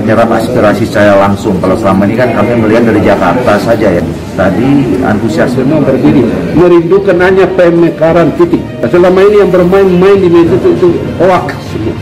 menyerap aspirasi saya langsung. Kalau selama ini kan kami melihat dari Jakarta saja ya. Tadi antusiasme semua berdiri, merindukan hanya pemekaran titik. Selama ini yang bermain-main di media itu hoax semua.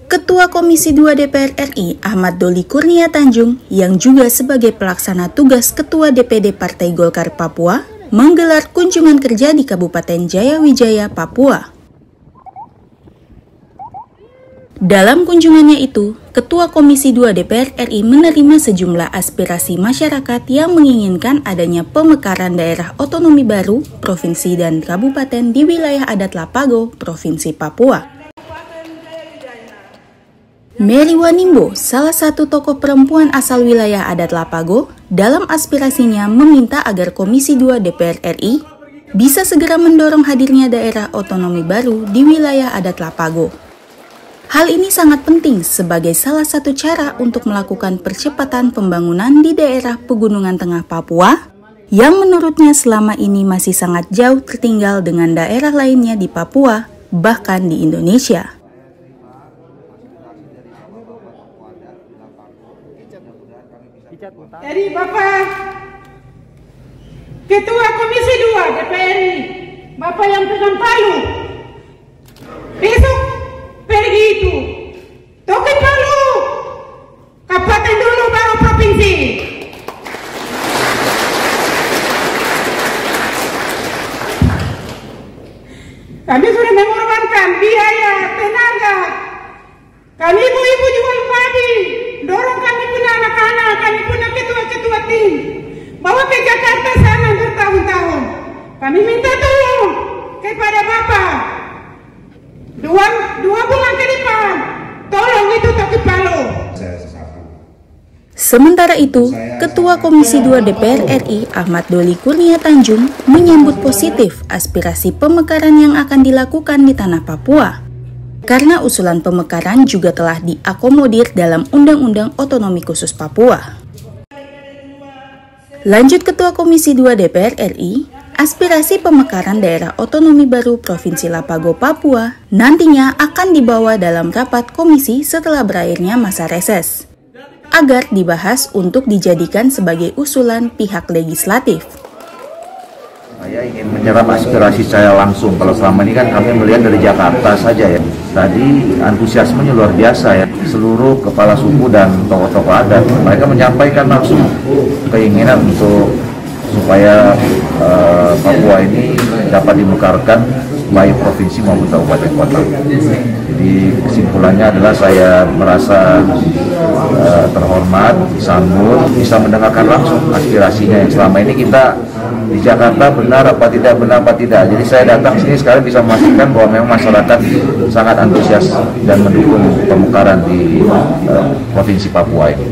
Ketua Komisi 2 DPR RI Ahmad Doli Kurnia Tanjung yang juga sebagai pelaksana tugas Ketua DPD Partai Golkar Papua menggelar kunjungan kerja di Kabupaten Jayawijaya, Papua. Dalam kunjungannya itu, Ketua Komisi 2 DPR RI menerima sejumlah aspirasi masyarakat yang menginginkan adanya pemekaran daerah otonomi baru, provinsi dan kabupaten di wilayah adat Lapago, Provinsi Papua. Mary Wanimbo, salah satu tokoh perempuan asal wilayah adat Lapago, dalam aspirasinya meminta agar Komisi 2 DPR RI bisa segera mendorong hadirnya daerah otonomi baru di wilayah adat Lapago. Hal ini sangat penting sebagai salah satu cara untuk melakukan percepatan pembangunan di daerah Pegunungan Tengah Papua, yang menurutnya selama ini masih sangat jauh tertinggal dengan daerah lainnya di Papua, bahkan di Indonesia. Jadi Bapak Ketua Komisi 2 DPR RI, Bapak yang pegang palu, besok pergi itu, toki palu, kabupaten dulu baru provinsi. Kami sudah mengorbankan biaya, tenaga, kami ibu-ibu jual padi, dorong kami punya anak-anak, kami punya ketua-ketua tim, bawa ke Jakarta sana bertahun-tahun. Kami minta tolong kepada Bapak, dua bulan ke depan, tolong itu toki palu. Sementara itu, Ketua Komisi 2 DPR RI Ahmad Doli Kurnia Tanjung menyambut positif aspirasi pemekaran yang akan dilakukan di tanah Papua. Karena usulan pemekaran juga telah diakomodir dalam Undang-Undang Otonomi Khusus Papua. Lanjut Ketua Komisi 2 DPR RI, aspirasi pemekaran daerah otonomi baru Provinsi Lapago, Papua nantinya akan dibawa dalam rapat komisi setelah berakhirnya masa reses, agar dibahas untuk dijadikan sebagai usulan pihak legislatif. Saya ingin menyerap aspirasi saya langsung. Kalau selama ini kan kami melihat dari Jakarta saja ya. Tadi antusiasmenya luar biasa ya. Seluruh kepala suku dan tokoh-tokoh adat, mereka menyampaikan langsung keinginan untuk supaya Papua ini dapat dimekarkan baik provinsi maupun kabupaten kota. Jadi kesimpulannya adalah saya merasa terhormat, disambut, bisa mendengarkan langsung aspirasinya yang selama ini kita di Jakarta benar apa tidak. Jadi saya datang sini sekarang bisa memastikan bahwa memang masyarakat sangat antusias dan mendukung pemekaran di provinsi Papua ini.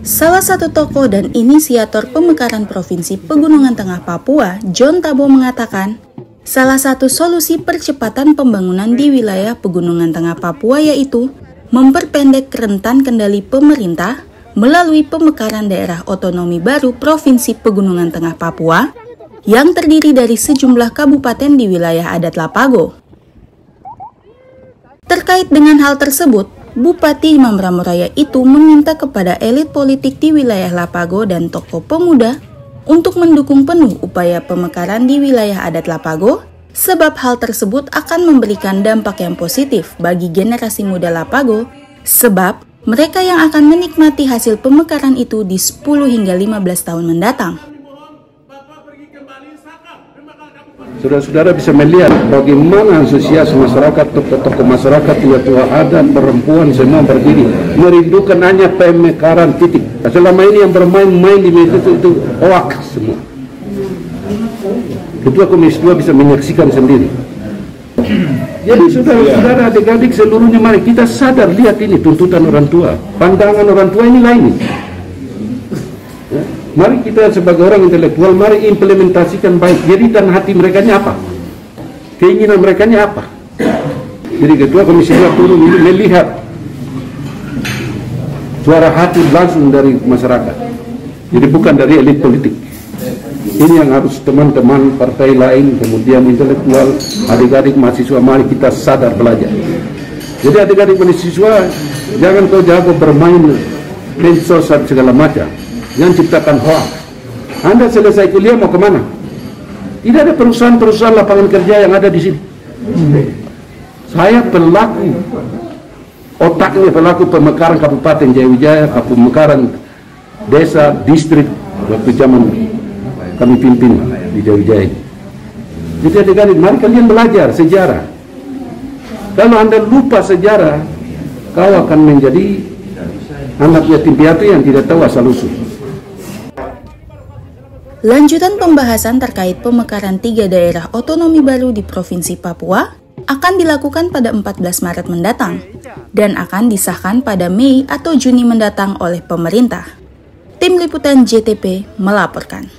Salah satu tokoh dan inisiator pemekaran Provinsi Pegunungan Tengah Papua, John Tabo mengatakan, salah satu solusi percepatan pembangunan di wilayah Pegunungan Tengah Papua yaitu memperpendek rentan kendali pemerintah melalui pemekaran daerah otonomi baru Provinsi Pegunungan Tengah Papua yang terdiri dari sejumlah kabupaten di wilayah adat Lapago. Terkait dengan hal tersebut, Bupati Imam Ramoraya itu meminta kepada elit politik di wilayah Lapago dan tokoh pemuda untuk mendukung penuh upaya pemekaran di wilayah adat Lapago, sebab hal tersebut akan memberikan dampak yang positif bagi generasi muda Lapago, sebab mereka yang akan menikmati hasil pemekaran itu di 10 hingga 15 tahun mendatang. Saudara-saudara bisa melihat bagaimana antusias masyarakat, tokoh-tokoh masyarakat, tua-tua adat, perempuan semua berdiri, merindukan hanya pemekaran titik. Selama ini yang bermain-main di media itu hoax semua. Ketua Komisi 2 bisa menyaksikan sendiri. Jadi saudara-saudara, adik-adik seluruhnya, mari kita sadar, lihat ini tuntutan orang tua, pandangan orang tua ini lain. Mari kita sebagai orang intelektual, mari implementasikan baik. Jadi dan hati mereka ini apa? Keinginan mereka ini apa? Jadi Ketua Komisi 2 turun ini melihat suara hati langsung dari masyarakat. Jadi bukan dari elit politik. Ini yang harus teman-teman partai lain, kemudian intelektual, adik-adik mahasiswa, mari kita sadar belajar. Jadi adik-adik mahasiswa, jangan kau jago bermain medsos dan segala macam. Jangan ciptakan hoax. Anda selesai kuliah mau kemana? Tidak ada perusahaan-perusahaan lapangan kerja yang ada di sini. Saya pelaku, otaknya pelaku pemekaran Kabupaten Jayawijaya, pemekaran desa, distrik, waktu zaman kami pimpin di Jayawijaya. Jadi adik-adik, mari kalian belajar sejarah. Kalau Anda lupa sejarah, kau akan menjadi anak yatim piatu yang tidak tahu asal-usul. Lanjutan pembahasan terkait pemekaran 3 daerah otonomi baru di Provinsi Papua akan dilakukan pada 14 Maret mendatang dan akan disahkan pada Mei atau Juni mendatang oleh pemerintah. Tim Liputan JTP melaporkan.